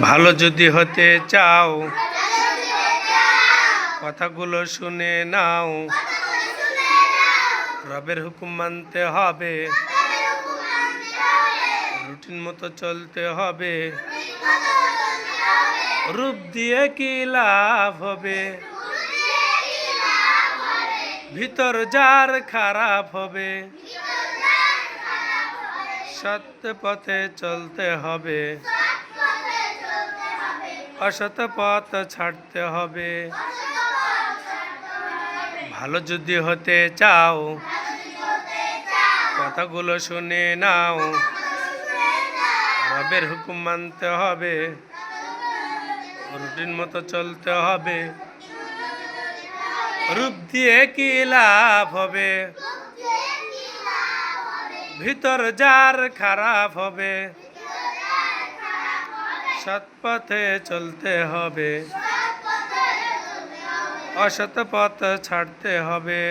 ভালো যদি হতে চাও কথাগুলো শুনে নাও, রবের হুকুম মানতে হবে, রুটিন মতো চলতে হবে। রূপ দিয়ে কি লাভ হবে, ভিতর যার খারাপ হবে। সত্য পথে চলতে হবে, অসৎ পথ ছাড়তে হবে। ভালো যদি হতে চাও কথাগুলো শুনে নাও, রবের হুকুম মানতে হবে, রুটিন মতো চলতে হবে। রূপ দিয়ে কি লাভ হবে, ভিতর যার খারাপ হবে। সৎ পথে চলতে হবে, অসৎ পথ ছাড়তে হবে।